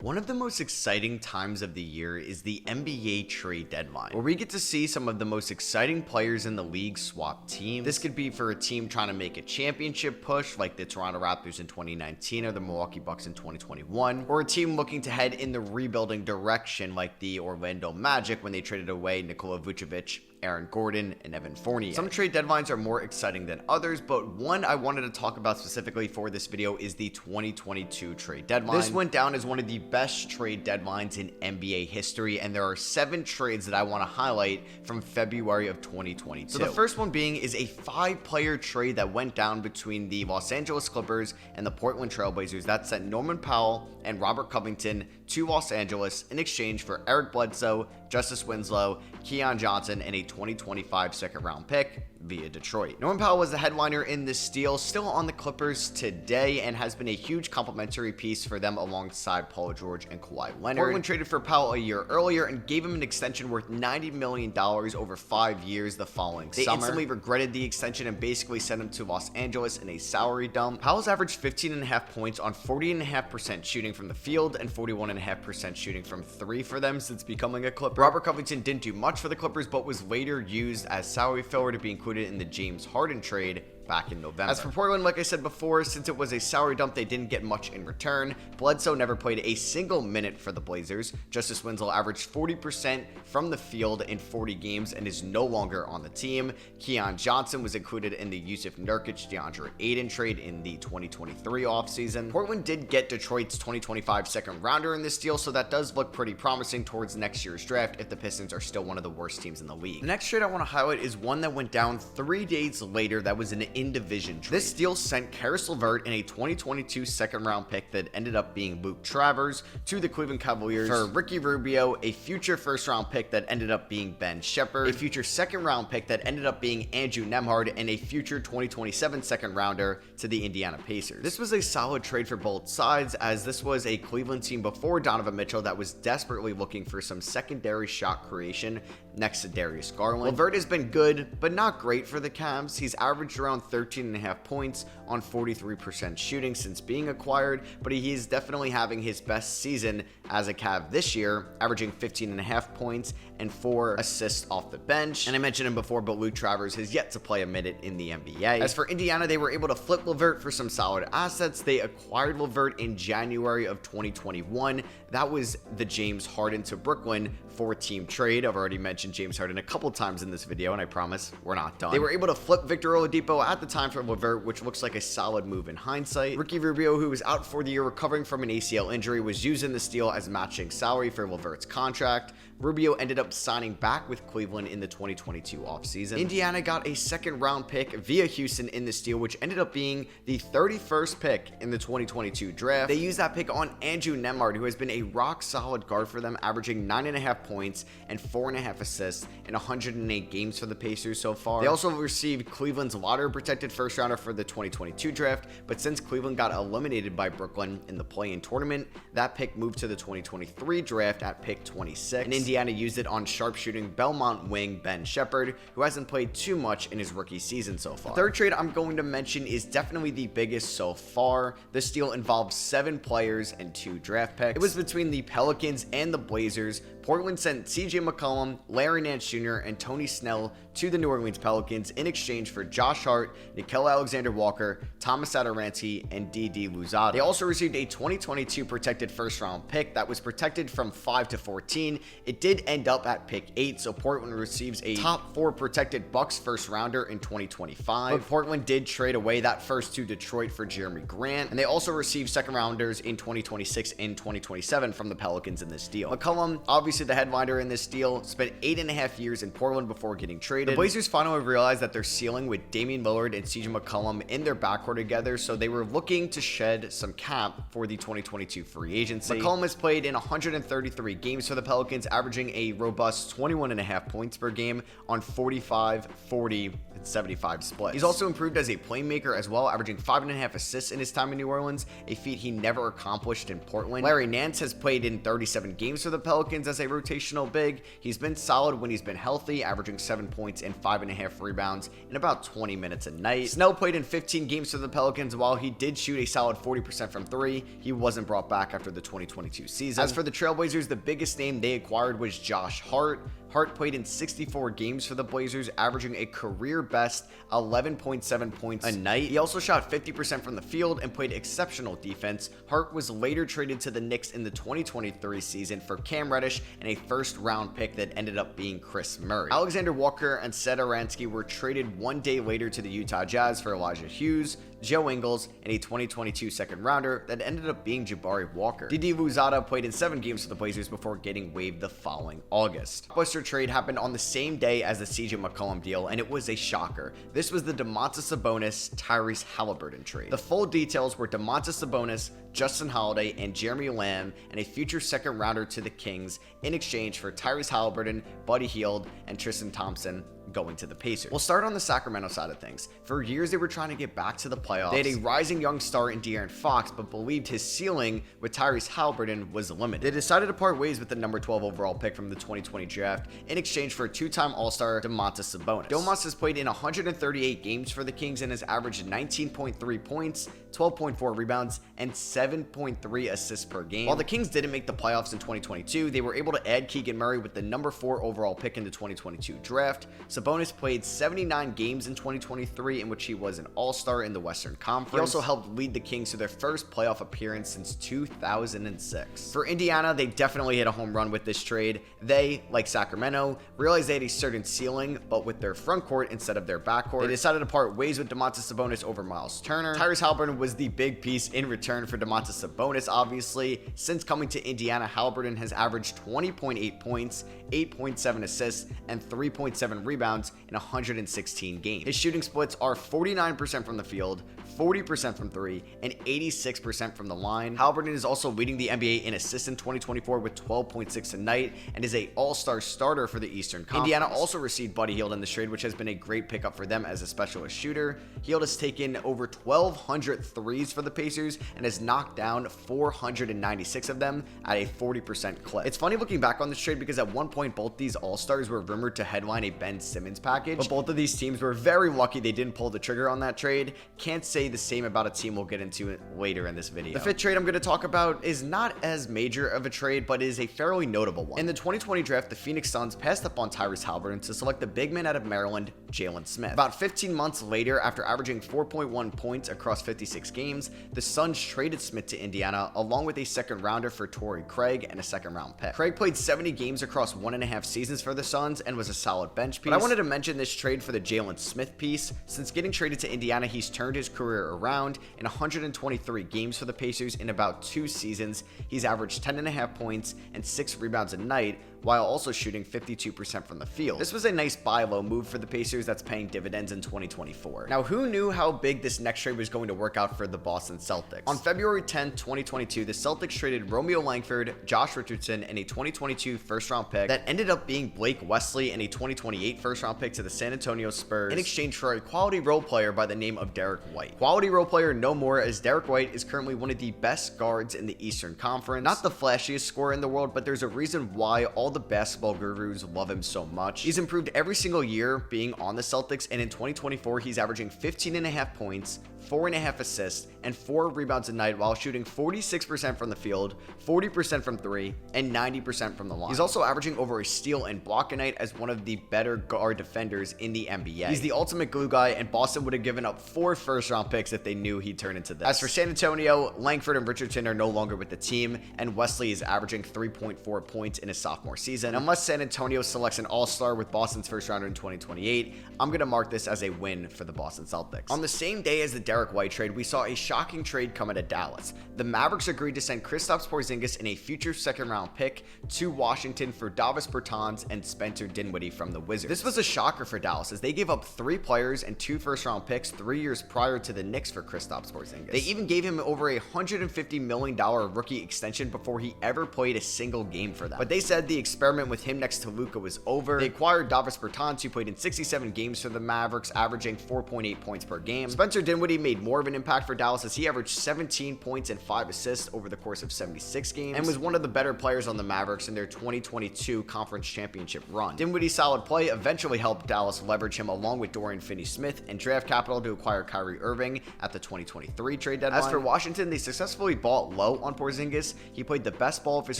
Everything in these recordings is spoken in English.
One of the most exciting times of the year is the NBA trade deadline, where we get to see some of the most exciting players in the league swap teams. This could be for a team trying to make a championship push, like the Toronto Raptors in 2019 or the Milwaukee Bucks in 2021, or a team looking to head in the rebuilding direction, like the Orlando Magic when they traded away Nikola Vucevic, Aaron Gordon, and Evan Fournier. Some trade deadlines are more exciting than others, but one I wanted to talk about specifically for this video is the 2022 trade deadline. This went down as one of the best trade deadlines in NBA history, and there are 7 trades that I want to highlight from February of 2022. So the first one being is a 5-player trade that went down between the Los Angeles Clippers and the Portland Trail Blazers that sent Norman Powell and Robert Covington to Los Angeles in exchange for Eric Bledsoe, Justice Winslow, Keon Johnson, and a 2025 second-round pick via Detroit. Norman Powell was the headliner in this deal, still on the Clippers today, and has been a huge complimentary piece for them alongside Paul George and Kawhi Leonard. Portland traded for Powell a year earlier and gave him an extension worth $90 million over 5 years the following summer. They instantly regretted the extension and basically sent him to Los Angeles in a salary dump. Powell's averaged 15.5 points on 40.5% shooting from the field and 41.5% shooting from 3 for them since becoming a Clipper. Robert Covington didn't do much for the Clippers, but was later used as salary filler to be included in the James Harden trade back in November. As for Portland, like I said before, since it was a salary dump, they didn't get much in return. Bledsoe never played a single minute for the Blazers. Justice Winslow averaged 40% from the field in 40 games and is no longer on the team. Keon Johnson was included in the Yusuf Nurkic, DeAndre Ayton trade in the 2023 offseason. Portland did get Detroit's 2025 second rounder in this deal, so that does look pretty promising towards next year's draft if the Pistons are still one of the worst teams in the league. The next trade I want to highlight is one that went down 3 days later that was an in-division trade. This deal sent Karis LeVert and a 2022 second-round pick that ended up being Luke Travers to the Cleveland Cavaliers for Ricky Rubio, a future first-round pick that ended up being Ben Shepherd, a future second-round pick that ended up being Andrew Nembhard, and a future 2027 second-rounder to the Indiana Pacers. This was a solid trade for both sides, as this was a Cleveland team before Donovan Mitchell that was desperately looking for some secondary shot creation next to Darius Garland. LeVert has been good, but not great for the Cavs. He's averaged around 13.5 points on 43% shooting since being acquired, but he is definitely having his best season as a Cav this year, averaging 15.5 points and 4 assists off the bench. And I mentioned him before, but Luke Travers has yet to play a minute in the NBA. As for Indiana, they were able to flip LeVert for some solid assets. They acquired LeVert in January of 2021. That was the James Harden to Brooklyn 4-team trade. I've already mentioned James Harden a couple times in this video, and I promise we're not done. They were able to flip Victor Oladipo at the time for LeVert, which looks like a solid move in hindsight. Ricky Rubio, who was out for the year recovering from an ACL injury, was used in this deal as matching salary for LeVert's contract. Rubio ended up signing back with Cleveland in the 2022 offseason. Indiana got a second-round pick via Houston in this deal, which ended up being the 31st pick in the 2022 draft. They used that pick on Andrew Nembhard, who has been a rock-solid guard for them, averaging 9.5 points and 4.5 assists in 108 games for the Pacers so far. They also received Cleveland's lottery-protected first-rounder for the 2022 draft, but since Cleveland got eliminated by Brooklyn in the play-in tournament, that pick moved to the 2023 draft at pick 26. And Indiana used it on sharpshooting Belmont wing Ben Shepherd, who hasn't played too much in his rookie season so far. The third trade I'm going to mention is definitely the biggest so far. This deal involved 7 players and 2 draft picks. It was between the Pelicans and the Blazers. Portland sent CJ McCollum, Larry Nance Jr., and Tony Snell to the New Orleans Pelicans in exchange for Josh Hart, Nickeil Alexander-Walker, Thomas Satoransky, and D.D. Louzada. They also received a 2022 protected first-round pick that was protected from 5 to 14. It did end up at pick 8, so Portland receives a top 4 protected Bucks first-rounder in 2025. But Portland did trade away that first to Detroit for Jeremy Grant, and they also received second-rounders in 2026 and 2027 from the Pelicans in this deal. McCollum, obviously the headliner in this deal, spent 8.5 years in Portland before getting traded. The Blazers finally realized that their ceiling with Damian Lillard and CJ McCollum in their backcourt together, so they were looking to shed some cap for the 2022 free agency. McCollum has played in 133 games for the Pelicans, averaging a robust 21.5 points per game on 45, 40, and 75 split. He's also improved as a playmaker as well, averaging 5.5 assists in his time in New Orleans, a feat he never accomplished in Portland. Larry Nance has played in 37 games for the Pelicans as a rotational big. He's been solid when he's been healthy, averaging 7 points and 5.5 rebounds in about 20 minutes a night. Snell played in 15 games for the Pelicans. While he did shoot a solid 40% from 3, he wasn't brought back after the 2022 season. As for the Trailblazers, the biggest name they acquired was Josh Hart. Hart played in 64 games for the Blazers, averaging a career-best 11.7 points a night. He also shot 50% from the field and played exceptional defense. Hart was later traded to the Knicks in the 2023 season for Cam Reddish and a first-round pick that ended up being Chris Murray. Alexander Walker and Satoransky were traded one day later to the Utah Jazz for Elijah Hughes, Joe Ingles, and a 2022 second-rounder that ended up being Jabari Walker. Didi Louzada played in 7 games for the Blazers before getting waived the following August. Blockbuster trade happened on the same day as the CJ McCollum deal, and it was a shocker. This was the Domantas Sabonis Tyrese Haliburton trade. The full details were Domantas Sabonis, Justin Holiday, and Jeremy Lamb, and a future second-rounder to the Kings in exchange for Tyrese Haliburton, Buddy Hield, and Tristan Thompson going to the Pacers. We'll start on the Sacramento side of things. For years, they were trying to get back to the playoffs. They had a rising young star in De'Aaron Fox, but believed his ceiling with Tyrese Haliburton was limited. They decided to part ways with the number 12 overall pick from the 2020 draft in exchange for two-time All-Star Domantas Sabonis. Domas has played in 138 games for the Kings and has averaged 19.3 points, 12.4 rebounds, and 7.3 assists per game. While the Kings didn't make the playoffs in 2022, they were able to add Keegan Murray with the number 4 overall pick in the 2022 draft. Sabonis played 79 games in 2023, in which he was an All-Star in the Western Conference. He also helped lead the Kings to their first playoff appearance since 2006. For Indiana, they definitely hit a home run with this trade. They, like Sacramento, realized they had a certain ceiling, but with their front court instead of their backcourt. They decided to part ways with Domantas Sabonis over Miles Turner. Tyrese Haliburton was the big piece in return for Domantas Sabonis, obviously. Since coming to Indiana, Haliburton has averaged 20.8 points, 8.7 assists, and 3.7 rebounds in 116 games. His shooting splits are 49% from the field, 40% from 3, and 86% from the line. Haliburton is also leading the NBA in assists in 2024 with 12.6 a night and is a all-star starter for the Eastern Conference. Indiana also received Buddy Hield in this trade, which has been a great pickup for them as a specialist shooter. Hield has taken over 1,200 threes for the Pacers and has knocked down 496 of them at a 40% clip. It's funny looking back on this trade because at one point both these all-stars were rumored to headline a Ben Simmons package, but both of these teams were very lucky they didn't pull the trigger on that trade. Can't say the same about a team we'll get into it later in this video. The fifth trade I'm going to talk about is not as major of a trade, but is a fairly notable one. In the 2020 draft, the Phoenix Suns passed up on Tyrese Haliburton to select the big man out of Maryland, Jalen Smith. About 15 months later, after averaging 4.1 points across 56 games, the Suns traded Smith to Indiana along with a second rounder for Torrey Craig and a second round pick. Craig played 70 games across 1.5 seasons for the Suns and was a solid bench piece. But I wanted to mention this trade for the Jalen Smith piece. Since getting traded to Indiana, he's turned his career around. In 123 games for the Pacers in about 2 seasons, he's averaged 10.5 points and 6 rebounds a night, while also shooting 52% from the field. This was a nice buy low move for the Pacers that's paying dividends in 2024. Now, who knew how big this next trade was going to work out for the Boston Celtics? On February 10, 2022, the Celtics traded Romeo Langford, Josh Richardson, and a 2022 first-round pick that ended up being Blake Wesley and a 2028 first-round pick to the San Antonio Spurs in exchange for a quality role player by the name of Derrick White. Quality role player no more, as Derrick White is currently one of the best guards in the Eastern Conference. Not the flashiest scorer in the world, but there's a reason why all the basketball gurus love him so much. He's improved every single year being on the Celtics, and in 2024 he's averaging 15.5 points, 4.5 assists, and 4 rebounds a night while shooting 46% from the field, 40% from 3, and 90% from the line. He's also averaging over a steal and block a night as one of the better guard defenders in the NBA. He's the ultimate glue guy, and Boston would have given up 4 first-round picks if they knew he'd turn into this. As for San Antonio, Langford and Richardson are no longer with the team, and Wesley is averaging 3.4 points in his sophomore season. Unless San Antonio selects an all-star with Boston's first-rounder in 2028, I'm going to mark this as a win for the Boston Celtics. On the same day as the Derrick White trade, we saw a shocking trade come out of Dallas. The Mavericks agreed to send Kristaps Porzingis and a future second-round pick to Washington for Davis Bertans and Spencer Dinwiddie from the Wizards. This was a shocker for Dallas, as they gave up 3 players and 2 first-round picks 3 years prior to the Knicks for Kristaps Porzingis. They even gave him over a $150 million rookie extension before he ever played a single game for them. But they said the experiment with him next to Luka was over. They acquired Davis Bertans, who played in 67 games for the Mavericks, averaging 4.8 points per game. Spencer Dinwiddie made more of an impact for Dallas as he averaged 17 points and 5 assists over the course of 76 games and was one of the better players on the Mavericks in their 2022 conference championship run. Dinwiddie's solid play eventually helped Dallas leverage him along with Dorian Finney-Smith and draft capital to acquire Kyrie Irving at the 2023 trade deadline. As for Washington, they successfully bought low on Porzingis. He played the best ball of his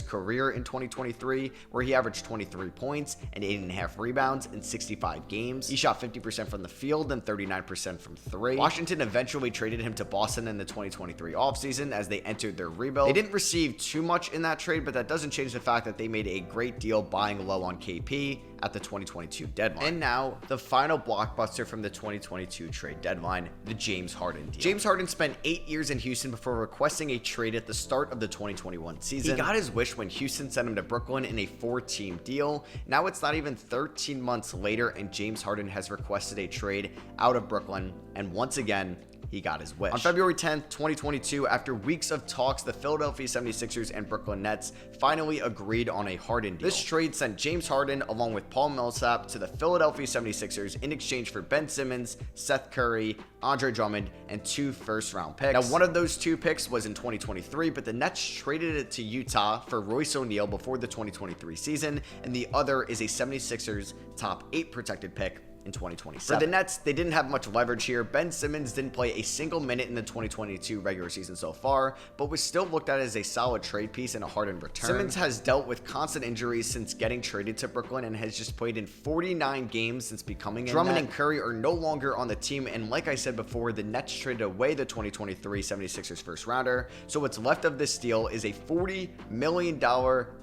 career in 2023, where he averaged 23 points and 8.5 rebounds in 65 games. He shot 50% from the field and 39% from three. Washington eventually traded him to Boston in the 2023 offseason as they entered their rebuild. They didn't receive too much in that trade, but that doesn't change the fact that they made a great deal buying low on KP at the 2022 deadline. And now, the final blockbuster from the 2022 trade deadline, the James Harden deal. James Harden spent 8 years in Houston before requesting a trade at the start of the 2021 season. He got his wish when Houston sent him to Brooklyn in a 4-team deal. Now it's not even 13 months later, and James Harden has requested a trade out of Brooklyn, and once again, he got his wish. On February 10th, 2022, after weeks of talks, the Philadelphia 76ers and Brooklyn Nets finally agreed on a Harden deal. This trade sent James Harden along with Paul Millsap to the Philadelphia 76ers in exchange for Ben Simmons, Seth Curry, Andre Drummond, and 2 first-round picks. Now, one of those 2 picks was in 2023, but the Nets traded it to Utah for Royce O'Neal before the 2023 season, and the other is a 76ers top 8 protected pick in 2027. For the Nets, they didn't have much leverage here. Ben Simmons didn't play a single minute in the 2022 regular season so far, but was still looked at as a solid trade piece and a Harden return. Simmons has dealt with constant injuries since getting traded to Brooklyn and has just played in 49 games since becoming a Drummond and Curry are no longer on the team, and like I said before, the Nets traded away the 2023 76ers first rounder, so what's left of this deal is a $40 million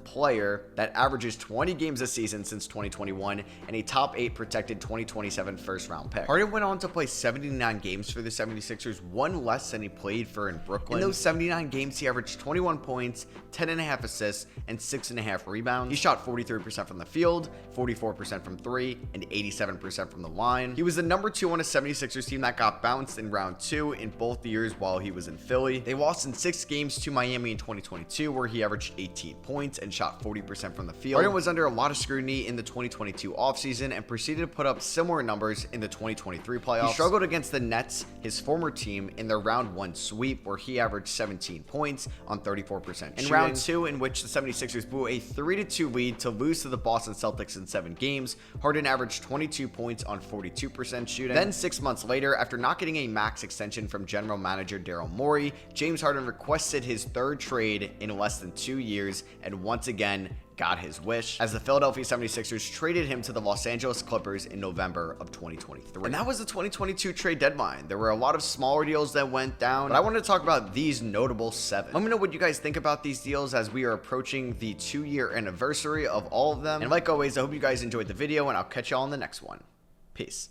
player that averages 20 games a season since 2021 and a top 8 protected 2027 first round pick. Harden went on to play 79 games for the 76ers, one less than he played for in Brooklyn. In those 79 games, he averaged 21 points, 10.5 assists, and 6.5 rebounds. He shot 43% from the field, 44% from 3, and 87% from the line. He was the number 2 on a 76ers team that got bounced in round 2 in both years while he was in Philly. They lost in 6 games to Miami in 2022, where he averaged 18 points and shot 40% from the field. Harden was under a lot of scrutiny in the 2022 offseason and proceeded to put up similar numbers in the 2023 playoffs. He struggled against the Nets, his former team, in their round 1 sweep, where he averaged 17 points on 34% shooting. In round 2, in which the 76ers blew a 3-2 lead to lose to the Boston Celtics in 7 games, Harden averaged 22 points on 42% shooting. Then 6 months later, after not getting a max extension from general manager Daryl Morey, James Harden requested his 3rd trade in less than 2 years and once again got his wish, as the Philadelphia 76ers traded him to the Los Angeles Clippers in November of 2023. And that was the 2022 trade deadline. There were a lot of smaller deals that went down, but I wanted to talk about these notable 7. Let me know what you guys think about these deals as we are approaching the 2-year anniversary of all of them. And like always, I hope you guys enjoyed the video, and I'll catch y'all in the next one. Peace.